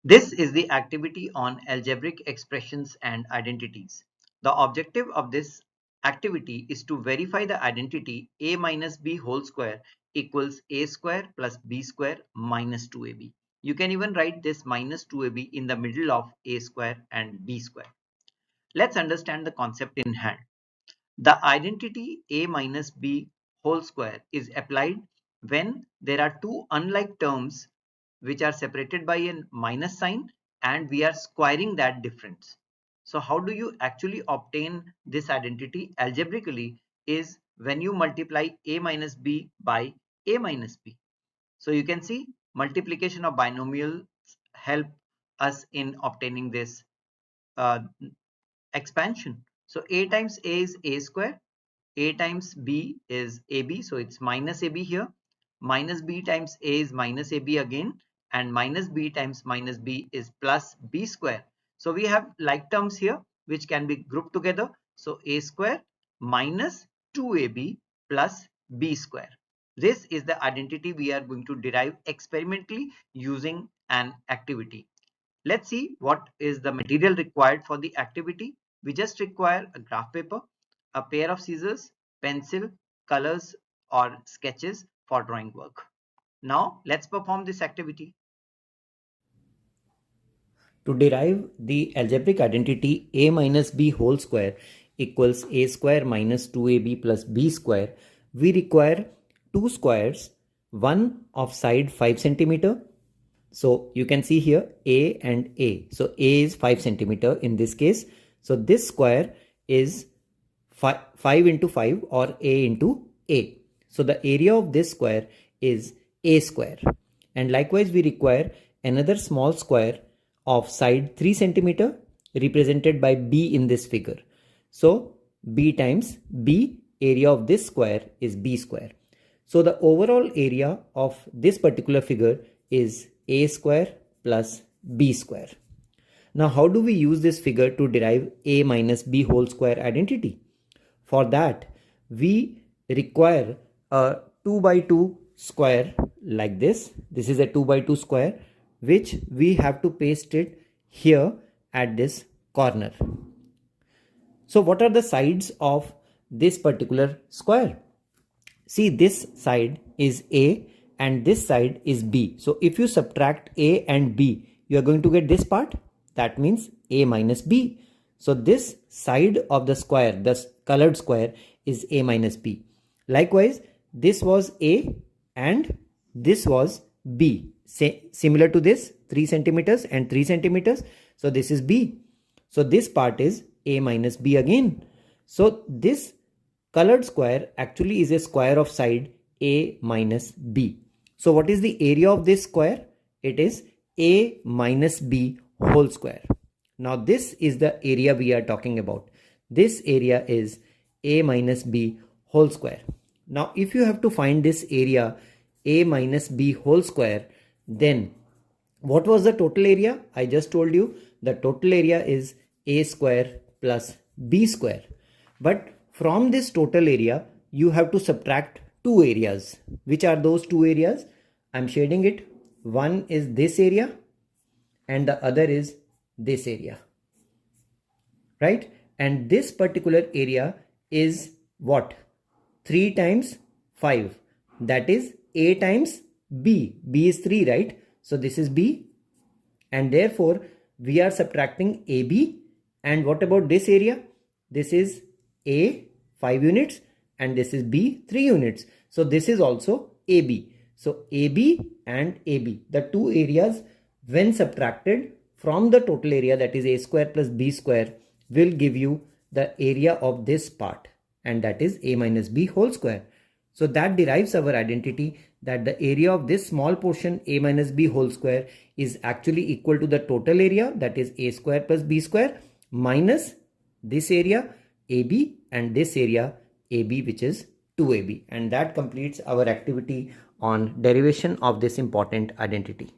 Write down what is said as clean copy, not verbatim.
This is the activity on algebraic expressions and identities. The objective of this activity is to verify the identity a minus b whole square equals a square plus b square minus 2ab. You can even write this minus 2ab in the middle of a square and b square. Let's understand the concept in hand. The identity a minus b whole square is applied when there are two unlike terms which are separated by a minus sign and we are squaring that difference. So how do you actually obtain this identity algebraically is when you multiply a minus b by a minus b. So you can see multiplication of binomials help us in obtaining this uh, expansion. So a times a is a square, a times b is ab, so it's minus ab here, minus b times a is minus ab again, and minus b times minus b is plus b square. So we have like terms here which can be grouped together. So a square minus 2ab plus b square. This is the identity we are going to derive experimentally using an activity. Let's see what is the material required for the activity. We just require a graph paper, a pair of scissors, pencil, colors or sketches for drawing work. Now let's perform this activity. To derive the algebraic identity a minus b whole square equals a square minus 2ab plus b square, we require two squares, one of side 5 centimeter. So you can see here a and a. So a is 5 centimeter in this case. So this square is 5 into 5 or a into a. So the area of this square is a square. And likewise we require another small square of side 3 centimeter represented by b in this figure. So b times b, area of this square is b square. So the overall area of this particular figure is a square plus b square. Now how do we use this figure to derive a minus b whole square identity? For that we require a 2 by 2 square like this. This is a 2 by 2 square which we have to paste it here at this corner. So what are the sides of this particular square? See, this side is A and this side is B. So if you subtract A and B, you are going to get this part. That means A minus B. So this side of the square, the colored square, is A minus B. Likewise, this was A and this was B. Similar to this, 3 centimeters and 3 centimeters. So this is B. So this part is A minus B again. So this colored square actually is a square of side A minus B. So what is the area of this square? It is A minus B whole square. Now this is the area we are talking about. This area is A minus B whole square. Now if you have to find this area A minus B whole square, then what was the total area? I just told you the total area is A square plus B square. But from this total area, you have to subtract two areas. Which are those two areas? I'm shading it. One is this area and the other is this area. Right? And this particular area is what? 3 times 5. That is A times B. B is 3, right? So this is B. And therefore, we are subtracting AB. And what about this area? This is A 5 units and this is B 3 units. So this is also AB. So AB and AB, the two areas when subtracted from the total area, that is A square plus B square, will give you the area of this part, and that is A minus B whole square. So that derives our identity that the area of this small portion A minus B whole square is actually equal to the total area, that is A square plus B square, minus this area AB and this area AB, which is 2AB. And that completes our activity on derivation of this important identity.